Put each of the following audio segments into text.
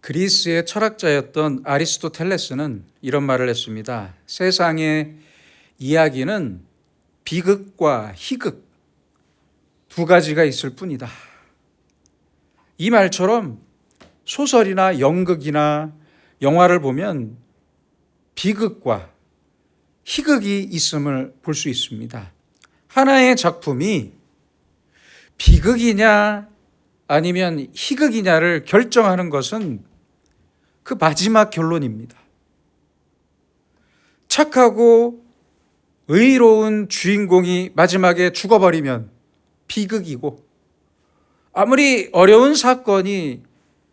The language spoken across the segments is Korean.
그리스의 철학자였던 아리스토텔레스는 이런 말을 했습니다. 세상의 이야기는 비극과 희극 두 가지가 있을 뿐이다. 이 말처럼 소설이나 연극이나 영화를 보면 비극과 희극이 있음을 볼 수 있습니다. 하나의 작품이 비극이냐 아니면 희극이냐를 결정하는 것은 그 마지막 결론입니다. 착하고 의로운 주인공이 마지막에 죽어버리면 비극이고, 아무리 어려운 사건이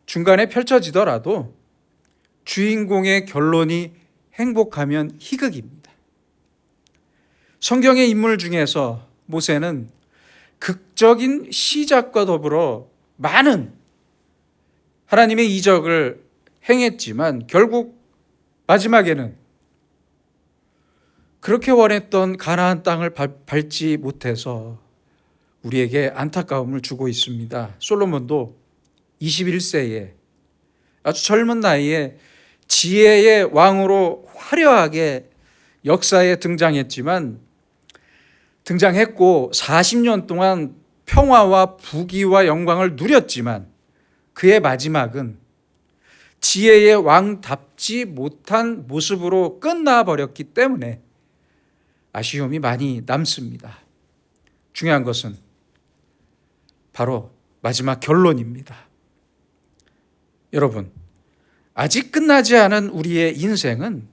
중간에 펼쳐지더라도 주인공의 결론이 행복하면 희극입니다. 성경의 인물 중에서 모세는 극적인 시작과 더불어 많은 하나님의 이적을 행했지만 결국 마지막에는 그렇게 원했던 가나안 땅을 밟지 못해서 우리에게 안타까움을 주고 있습니다. 솔로몬도 21세에 아주 젊은 나이에 지혜의 왕으로 화려하게 역사에 등장했고 40년 동안 평화와 부귀와 영광을 누렸지만 그의 마지막은 지혜의 왕답지 못한 모습으로 끝나버렸기 때문에 아쉬움이 많이 남습니다. 중요한 것은 바로 마지막 결론입니다. 여러분, 아직 끝나지 않은 우리의 인생은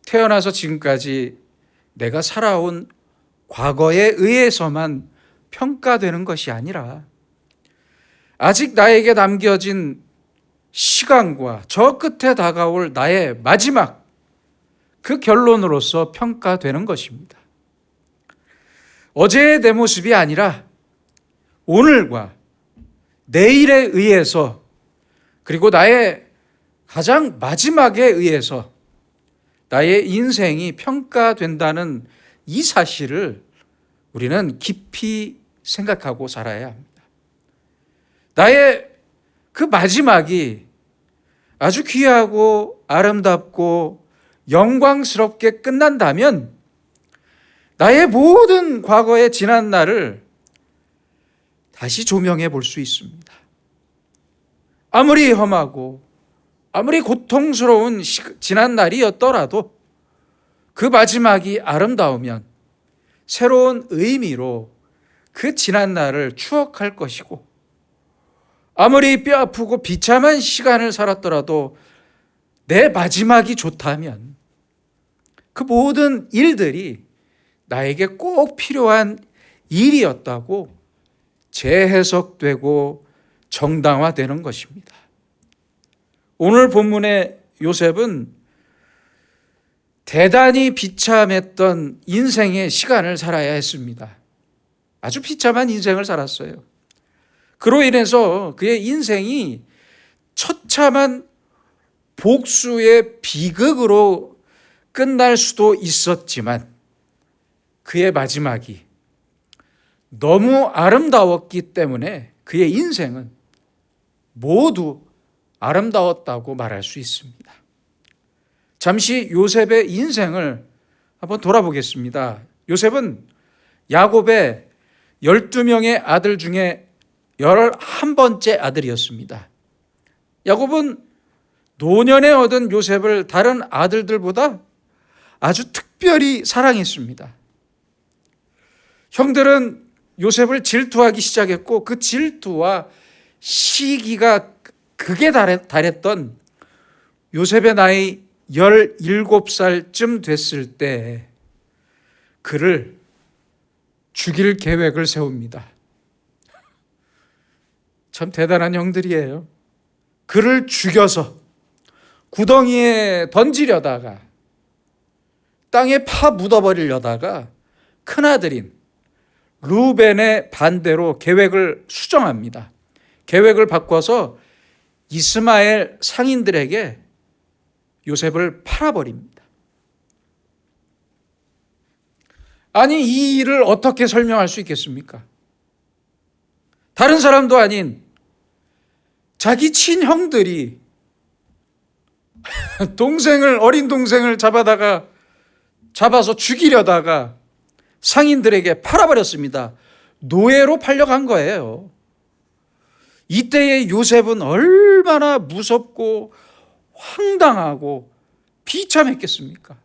태어나서 지금까지 내가 살아온 과거에 의해서만 평가되는 것이 아니라 아직 나에게 남겨진 시간과 저 끝에 다가올 나의 마지막 그 결론으로서 평가되는 것입니다. 어제의 내 모습이 아니라 오늘과 내일에 의해서, 그리고 나의 가장 마지막에 의해서 나의 인생이 평가된다는 이 사실을 우리는 깊이 생각하고 살아야 합니다. 나의 그 마지막이 아주 귀하고 아름답고 영광스럽게 끝난다면 나의 모든 과거의 지난 날을 다시 조명해 볼 수 있습니다. 아무리 험하고 아무리 고통스러운 지난 날이었더라도 그 마지막이 아름다우면 새로운 의미로 그 지난 날을 추억할 것이고, 아무리 뼈아프고 비참한 시간을 살았더라도 내 마지막이 좋다면 그 모든 일들이 나에게 꼭 필요한 일이었다고 재해석되고 정당화되는 것입니다. 오늘 본문의 요셉은 대단히 비참했던 인생의 시간을 살아야 했습니다. 아주 비참한 인생을 살았어요. 그로 인해서 그의 인생이 처참한 복수의 비극으로 끝날 수도 있었지만 그의 마지막이 너무 아름다웠기 때문에 그의 인생은 모두 아름다웠다고 말할 수 있습니다. 잠시 요셉의 인생을 한번 돌아보겠습니다. 요셉은 야곱의 12명의 아들 중에 11번째 아들이었습니다. 야곱은 노년에 얻은 요셉을 다른 아들들보다 아주 특별히 사랑했습니다. 형들은 요셉을 질투하기 시작했고 그 질투와 시기가 극에 달했던 요셉의 나이 17살쯤 됐을 때 그를 죽일 계획을 세웁니다. 참 대단한 형들이에요. 그를 죽여서 구덩이에 던지려다가 땅에 파 묻어버리려다가 큰아들인 루벤의 반대로 계획을 수정합니다. 계획을 바꿔서 이스마엘 상인들에게 요셉을 팔아버립니다. 아니, 이 일을 어떻게 설명할 수 있겠습니까? 다른 사람도 아닌 자기 친형들이 어린 동생을 잡아서 죽이려다가 상인들에게 팔아버렸습니다. 노예로 팔려간 거예요. 이때의 요셉은 얼마나 무섭고 황당하고 비참했겠습니까?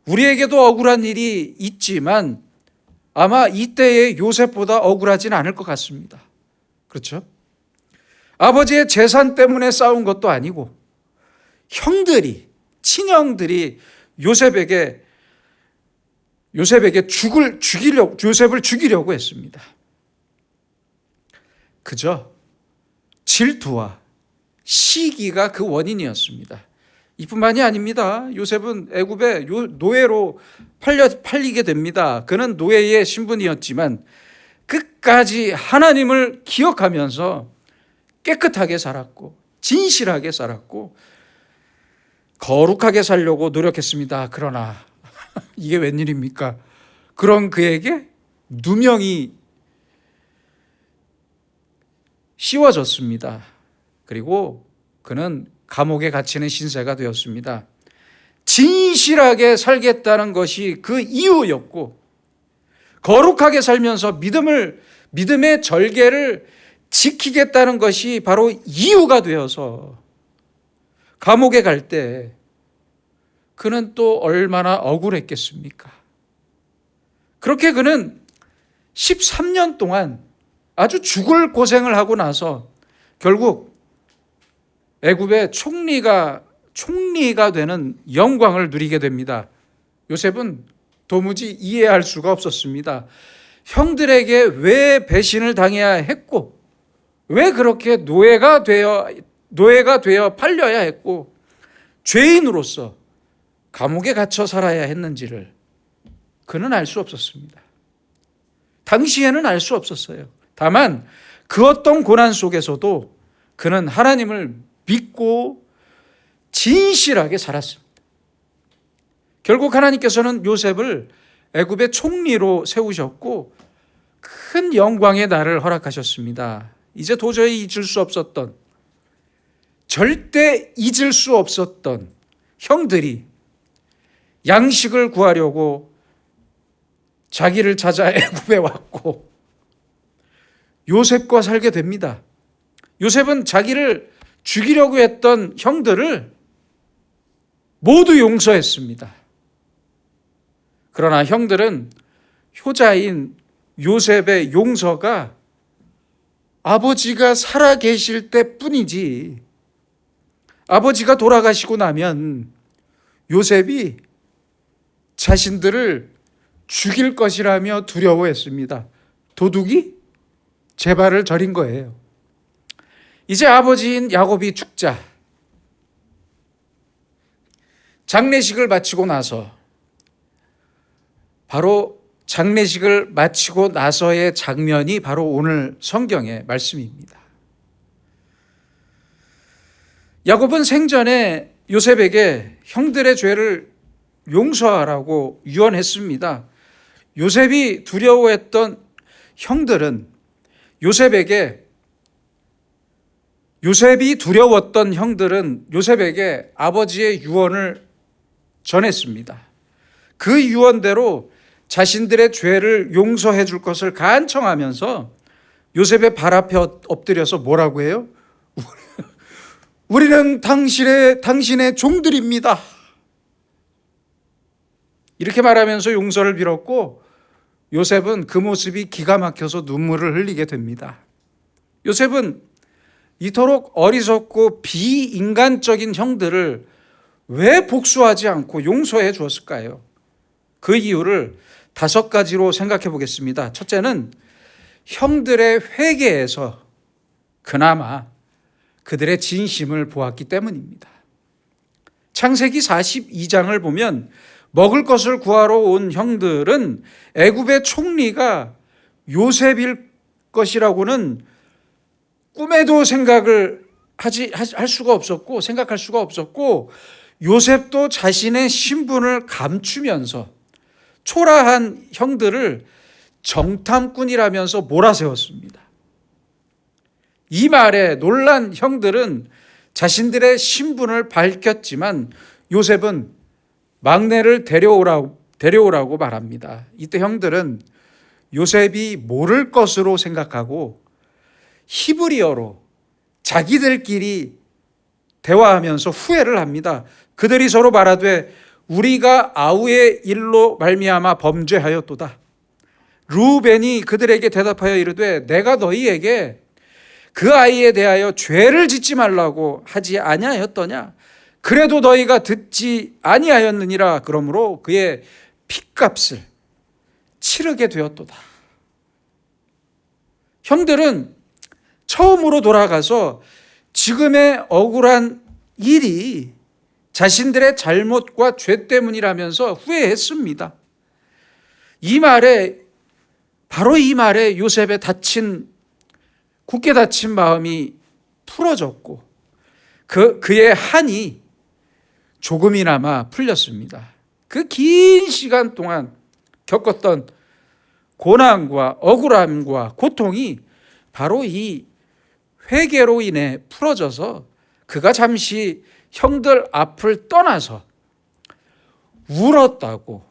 우리에게도 억울한 일이 있지만 아마 이때의 요셉보다 억울하진 않을 것 같습니다. 그렇죠? 아버지의 재산 때문에 싸운 것도 아니고 친형들이 요셉을 죽이려고 했습니다. 그저 질투와 시기가 그 원인이었습니다. 이뿐만이 아닙니다. 요셉은 애굽의 노예로 팔리게 됩니다. 그는 노예의 신분이었지만 끝까지 하나님을 기억하면서 깨끗하게 살았고 진실하게 살았고 거룩하게 살려고 노력했습니다. 그러나 이게 웬일입니까? 그런 그에게 누명이 씌워졌습니다. 그리고 그는 감옥에 갇히는 신세가 되었습니다. 진실하게 살겠다는 것이 그 이유였고 거룩하게 살면서 믿음의 절개를 지키겠다는 것이 바로 이유가 되어서 감옥에 갈 때 그는 또 얼마나 억울했겠습니까? 그렇게 그는 13년 동안 아주 죽을 고생을 하고 나서 결국 애굽의 총리가 되는 영광을 누리게 됩니다. 요셉은 도무지 이해할 수가 없었습니다. 형들에게 왜 배신을 당해야 했고 왜 그렇게 노예가 되어 팔려야 했고 죄인으로서 감옥에 갇혀 살아야 했는지를 그는 알 수 없었습니다. 당시에는 알 수 없었어요. 다만 그 어떤 고난 속에서도 그는 하나님을 믿고 진실하게 살았습니다. 결국 하나님께서는 요셉을 애굽의 총리로 세우셨고 큰 영광의 날을 허락하셨습니다. 이제 도저히 절대 잊을 수 없었던 형들이 양식을 구하려고 자기를 찾아 애굽에 왔고 요셉과 살게 됩니다. 요셉은 자기를 죽이려고 했던 형들을 모두 용서했습니다. 그러나 형들은 효자인 요셉의 용서가 아버지가 살아 계실 때뿐이지 아버지가 돌아가시고 나면 요셉이 자신들을 죽일 것이라며 두려워했습니다. 도둑이 제 발을 저린 거예요. 이제 아버지인 야곱이 죽자 장례식을 마치고 나서 바로 장례식을 마치고 나서의 장면이 바로 오늘 성경의 말씀입니다. 야곱은 생전에 요셉에게 형들의 죄를 용서하라고 유언했습니다. 요셉이 두려워했던 형들은 요셉이 두려웠던 형들은 요셉에게 아버지의 유언을 전했습니다. 그 유언대로 자신들의 죄를 용서해 줄 것을 간청하면서 요셉의 발 앞에 엎드려서 뭐라고 해요? 우리는 당신의 종들입니다. 이렇게 말하면서 용서를 빌었고 요셉은 그 모습이 기가 막혀서 눈물을 흘리게 됩니다. 요셉은 이토록 어리석고 비인간적인 형들을 왜 복수하지 않고 용서해 주었을까요? 그 이유를 5가지로 생각해 보겠습니다. 첫째는 형들의 회개에서 그나마 그들의 진심을 보았기 때문입니다. 창세기 42장을 보면 먹을 것을 구하러 온 형들은 애굽의 총리가 요셉일 것이라고는 꿈에도 생각할 수가 없었고 요셉도 자신의 신분을 감추면서 초라한 형들을 정탐꾼이라면서 몰아세웠습니다. 이 말에 놀란 형들은 자신들의 신분을 밝혔지만 요셉은 막내를 데려오라고 말합니다. 이때 형들은 요셉이 모를 것으로 생각하고 히브리어로 자기들끼리 대화하면서 후회를 합니다. 그들이 서로 말하되 우리가 아우의 일로 말미암아 범죄하였도다. 르우벤이 그들에게 대답하여 이르되 내가 너희에게 그 아이에 대하여 죄를 짓지 말라고 하지 아니하였더냐. 그래도 너희가 듣지 아니하였느니라. 그러므로 그의 핏값을 치르게 되었도다. 형들은 처음으로 돌아가서 지금의 억울한 일이 자신들의 잘못과 죄 때문이라면서 후회했습니다. 바로 이 말에 요셉의 굳게 닫힌 마음이 풀어졌고 그의 한이 조금이나마 풀렸습니다. 그 긴 시간 동안 겪었던 고난과 억울함과 고통이 바로 이 회개로 인해 풀어져서 그가 잠시 형들 앞을 떠나서 울었다고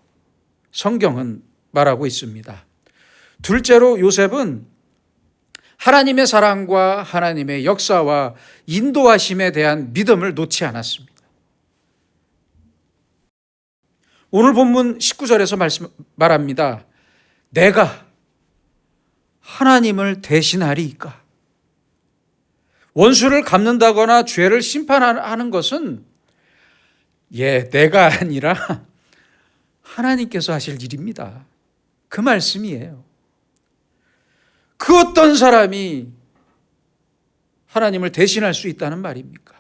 성경은 말하고 있습니다. 둘째로 요셉은 하나님의 사랑과 하나님의 역사와 인도하심에 대한 믿음을 놓지 않았습니다. 오늘 본문 19절에서 말합니다. 내가 하나님을 대신하리이까. 원수를 갚는다거나 죄를 심판하는 것은 내가 아니라 하나님께서 하실 일입니다. 그 말씀이에요. 그 어떤 사람이 하나님을 대신할 수 있다는 말입니까?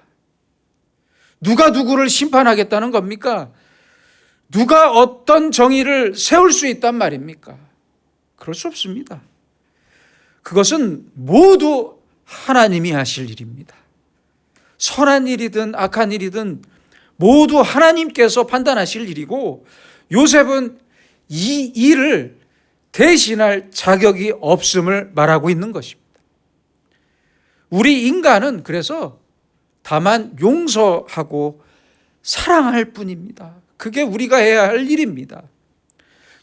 누가 누구를 심판하겠다는 겁니까? 누가 어떤 정의를 세울 수 있단 말입니까? 그럴 수 없습니다. 그것은 모두 하나님이 하실 일입니다. 선한 일이든 악한 일이든 모두 하나님께서 판단하실 일이고 요셉은 이 일을 대신할 자격이 없음을 말하고 있는 것입니다. 우리 인간은 그래서 다만 용서하고 사랑할 뿐입니다. 그게 우리가 해야 할 일입니다.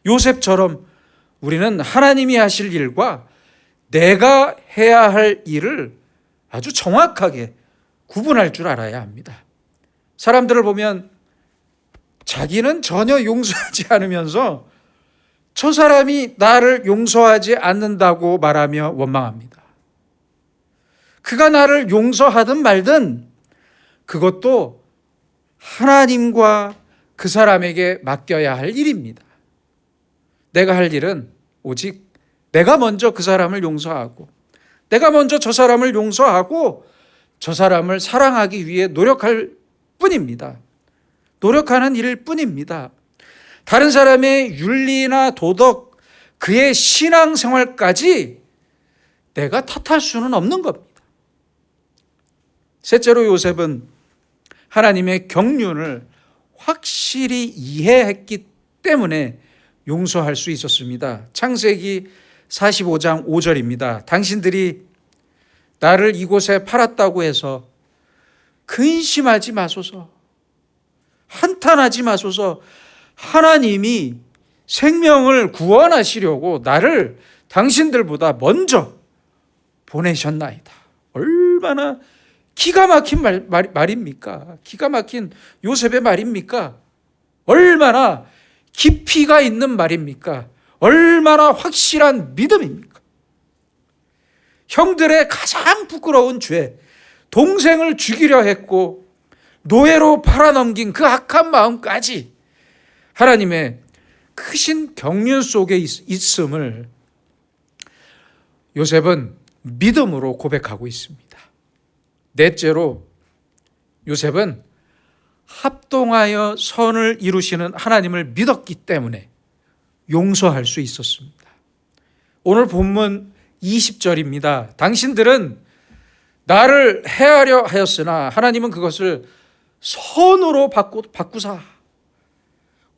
요셉처럼 우리는 하나님이 하실 일과 내가 해야 할 일을 아주 정확하게 구분할 줄 알아야 합니다. 사람들을 보면 자기는 전혀 용서하지 않으면서 저 사람이 나를 용서하지 않는다고 말하며 원망합니다. 그가 나를 용서하든 말든 그것도 하나님과 그 사람에게 맡겨야 할 일입니다. 내가 할 일은 오직 내가 먼저 그 사람을 용서하고 내가 먼저 저 사람을 용서하고 저 사람을 사랑하기 위해 노력할 뿐입니다. 노력하는 일 뿐입니다. 다른 사람의 윤리나 도덕, 그의 신앙생활까지 내가 탓할 수는 없는 겁니다. 셋째로 요셉은 하나님의 경륜을 확실히 이해했기 때문에 용서할 수 있었습니다. 창세기 45장 5절입니다. 당신들이 나를 이곳에 팔았다고 해서 근심하지 마소서, 한탄하지 마소서. 하나님이 생명을 구원하시려고 나를 당신들보다 먼저 보내셨나이다. 얼마나 기가 막힌 말입니까? 기가 막힌 요셉의 말입니까? 얼마나 깊이가 있는 말입니까? 얼마나 확실한 믿음입니까? 형들의 가장 부끄러운 죄, 동생을 죽이려 했고 노예로 팔아넘긴 그 악한 마음까지 하나님의 크신 경륜 속에 있음을 요셉은 믿음으로 고백하고 있습니다. 넷째로 요셉은 합동하여 선을 이루시는 하나님을 믿었기 때문에 용서할 수 있었습니다. 오늘 본문 20절입니다. 당신들은 나를 해하려 하였으나 하나님은 그것을 선으로 바꾸사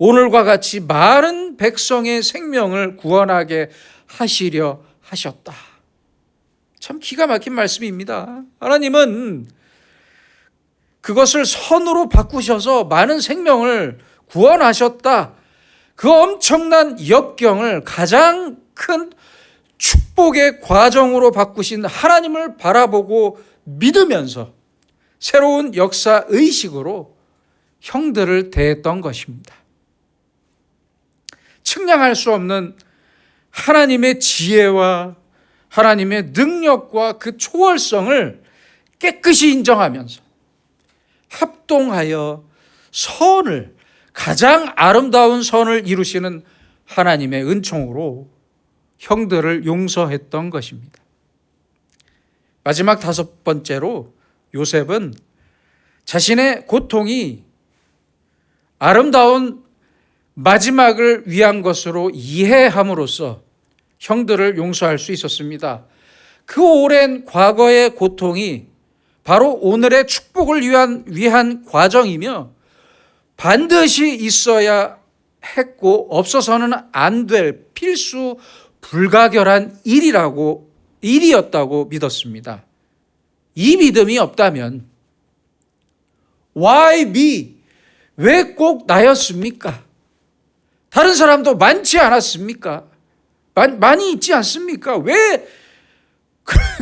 오늘과 같이 많은 백성의 생명을 구원하게 하시려 하셨다. 참 기가 막힌 말씀입니다. 하나님은 그것을 선으로 바꾸셔서 많은 생명을 구원하셨다. 그 엄청난 역경을 가장 큰 축복의 과정으로 바꾸신 하나님을 바라보고 믿으면서 새로운 역사 의식으로 형들을 대했던 것입니다. 측량할 수 없는 하나님의 지혜와 하나님의 능력과 그 초월성을 깨끗이 인정하면서 합동하여 선을, 가장 아름다운 선을 이루시는 하나님의 은총으로 형들을 용서했던 것입니다. 마지막 5번째로 요셉은 자신의 고통이 아름다운 마지막을 위한 것으로 이해함으로써 형들을 용서할 수 있었습니다. 그 오랜 과거의 고통이 바로 오늘의 축복을 위한 과정이며 반드시 있어야 했고 없어서는 안 될 필수 불가결한 일이었다고 믿었습니다. 이 믿음이 없다면 Why me? 왜 꼭 나였습니까? 다른 사람도 많지 않았습니까? 많이 있지 않습니까? 왜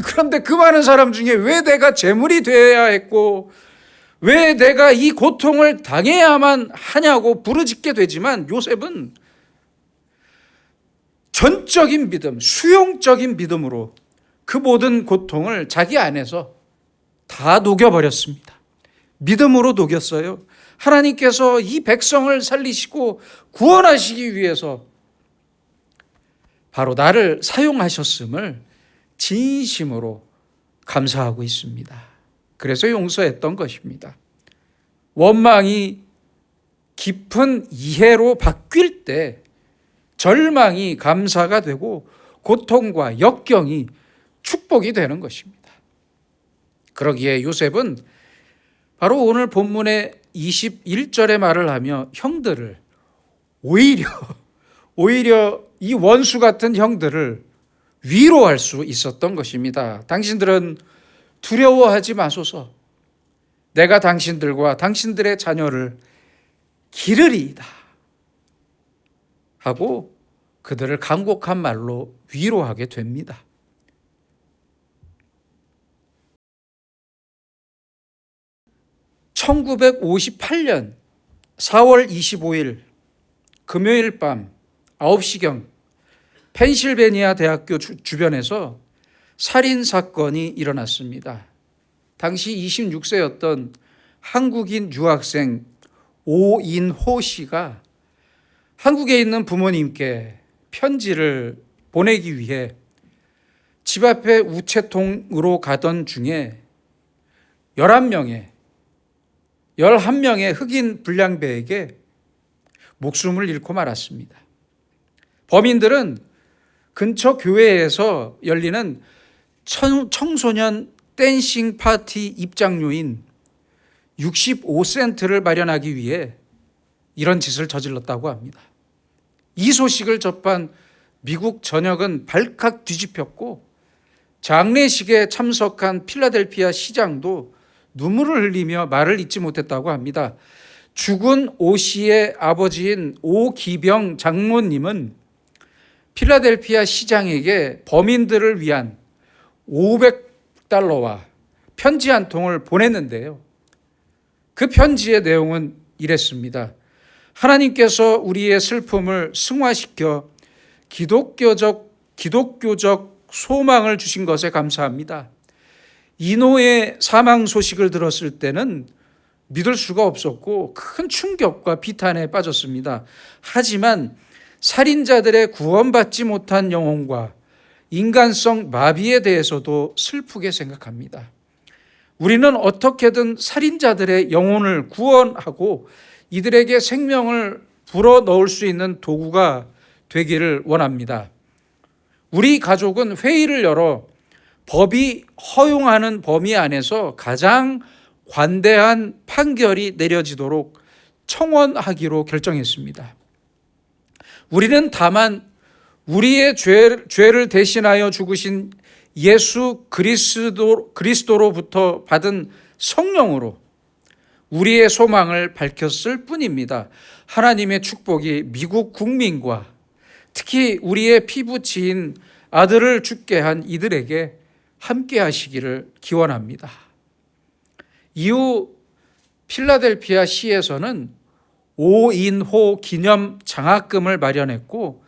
그런데 그 많은 사람 중에 왜 내가 재물이 되어야 했고 왜 내가 이 고통을 당해야만 하냐고 부르짖게 되지만 요셉은 전적인 믿음, 수용적인 믿음으로 그 모든 고통을 자기 안에서 다 녹여버렸습니다. 믿음으로 녹였어요. 하나님께서 이 백성을 살리시고 구원하시기 위해서 바로 나를 사용하셨음을 진심으로 감사하고 있습니다. 그래서 용서했던 것입니다. 원망이 깊은 이해로 바뀔 때 절망이 감사가 되고 고통과 역경이 축복이 되는 것입니다. 그러기에 요셉은 바로 오늘 본문의 21절의 말을 하며 형들을 오히려 이 원수 같은 형들을 위로할 수 있었던 것입니다. 당신들은 두려워하지 마소서. 내가 당신들과 당신들의 자녀를 기르리이다. 하고 그들을 간곡한 말로 위로하게 됩니다. (1958년 4월 25일) 금요일 밤 9시경 펜실베니아 대학교 주변에서 살인사건이 일어났습니다. 당시 26세였던 한국인 유학생 오인호 씨가 한국에 있는 부모님께 편지를 보내기 위해 집 앞에 우체통으로 가던 중에 11명의 흑인 불량배에게 목숨을 잃고 말았습니다. 범인들은 근처 교회에서 열리는 청소년 댄싱 파티 입장료인 65센트를 마련하기 위해 이런 짓을 저질렀다고 합니다. 이 소식을 접한 미국 전역은 발칵 뒤집혔고 장례식에 참석한 필라델피아 시장도 눈물을 흘리며 말을 잇지 못했다고 합니다. 죽은 오 씨의 아버지인 오기병 장로님은 필라델피아 시장에게 범인들을 위한 $500와 편지 한 통을 보냈는데요. 그 편지의 내용은 이랬습니다. 하나님께서 우리의 슬픔을 승화시켜 기독교적 소망을 주신 것에 감사합니다. 이노의 사망 소식을 들었을 때는 믿을 수가 없었고 큰 충격과 비탄에 빠졌습니다. 하지만 살인자들의 구원받지 못한 영혼과 인간성 마비에 대해서도 슬프게 생각합니다. 우리는 어떻게든 살인자들의 영혼을 구원하고 이들에게 생명을 불어넣을 수 있는 도구가 되기를 원합니다. 우리 가족은 회의를 열어 법이 허용하는 범위 안에서 가장 관대한 판결이 내려지도록 청원하기로 결정했습니다. 우리는 다만 우리의 죄를 대신하여 죽으신 예수 그리스도로부터 받은 성령으로 우리의 소망을 밝혔을 뿐입니다. 하나님의 축복이 미국 국민과 특히 우리의 피부치인 아들을 죽게 한 이들에게 함께 하시기를 기원합니다. 이후 필라델피아 시에서는 5인호 기념 장학금을 마련했고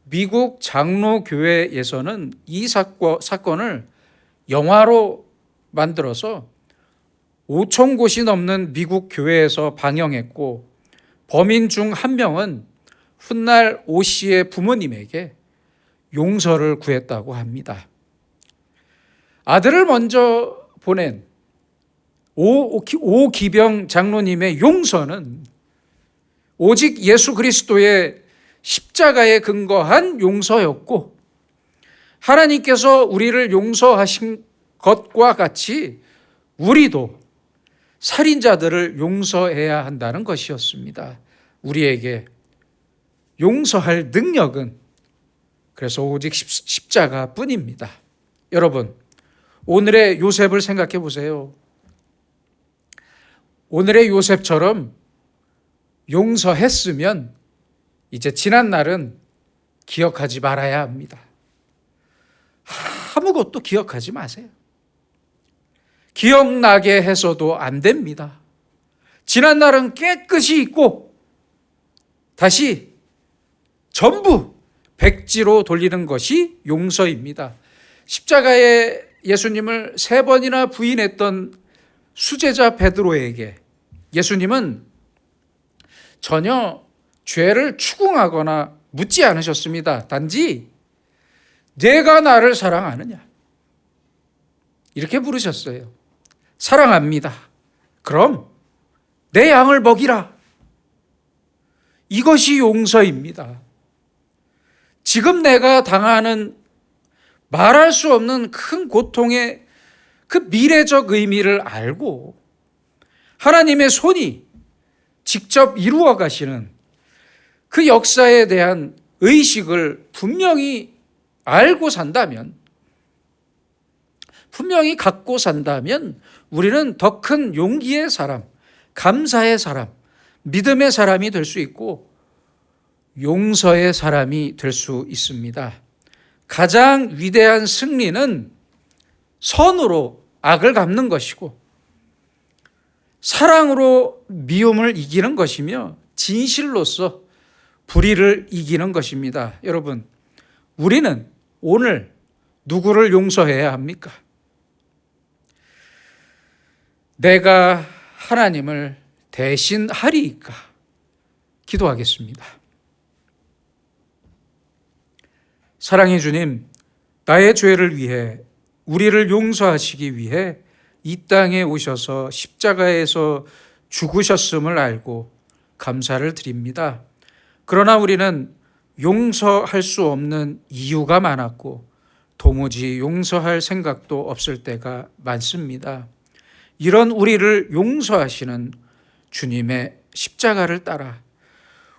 미국 장로교회에서는 이 사건을 영화로 만들어서 5천 곳이 넘는 미국 교회에서 방영했고 범인 중 한 명은 훗날 오 씨의 부모님에게 용서를 구했다고 합니다. 아들을 먼저 보낸 오기병 장로님의 용서는 오직 예수 그리스도의 십자가에 근거한 용서였고 하나님께서 우리를 용서하신 것과 같이 우리도 살인자들을 용서해야 한다는 것이었습니다. 우리에게 용서할 능력은 그래서 오직 십자가뿐입니다. 여러분, 오늘의 요셉을 생각해 보세요. 오늘의 요셉처럼 용서했으면 이제 지난 날은 기억하지 말아야 합니다. 아무것도 기억하지 마세요. 기억나게 해서도 안 됩니다. 지난 날은 깨끗이 잊고 다시 전부 백지로 돌리는 것이 용서입니다. 십자가에 예수님을 3번이나 부인했던 수제자 베드로에게 예수님은 전혀 죄를 추궁하거나 묻지 않으셨습니다. 단지 내가 나를 사랑하느냐 이렇게 물으셨어요. 사랑합니다. 그럼 내 양을 먹이라. 이것이 용서입니다. 지금 내가 당하는 말할 수 없는 큰 고통의 그 미래적 의미를 알고 하나님의 손이 직접 이루어 가시는 그 역사에 대한 의식을 분명히 알고 산다면, 분명히 갖고 산다면 우리는 더 큰 용기의 사람, 감사의 사람, 믿음의 사람이 될 수 있고 용서의 사람이 될 수 있습니다. 가장 위대한 승리는 선으로 악을 갚는 것이고 사랑으로 미움을 이기는 것이며 진실로서 불의를 이기는 것입니다. 여러분, 우리는 오늘 누구를 용서해야 합니까? 내가 하나님을 대신하리이까? 기도하겠습니다. 사랑의 주님, 나의 죄를 위해 우리를 용서하시기 위해 이 땅에 오셔서 십자가에서 죽으셨음을 알고 감사를 드립니다. 그러나 우리는 용서할 수 없는 이유가 많았고 도무지 용서할 생각도 없을 때가 많습니다. 이런 우리를 용서하시는 주님의 십자가를 따라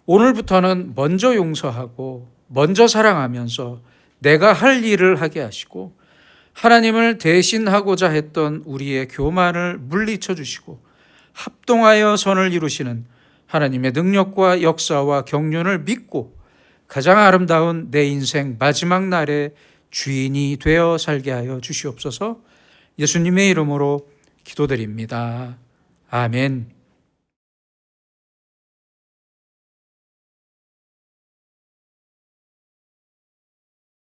오늘부터는 먼저 용서하고 먼저 사랑하면서 내가 할 일을 하게 하시고 하나님을 대신하고자 했던 우리의 교만을 물리쳐 주시고 합동하여 선을 이루시는 하나님의 능력과 역사와 경륜을 믿고 가장 아름다운 내 인생 마지막 날에 주인이 되어 살게 하여 주시옵소서. 예수님의 이름으로 기도드립니다. 아멘.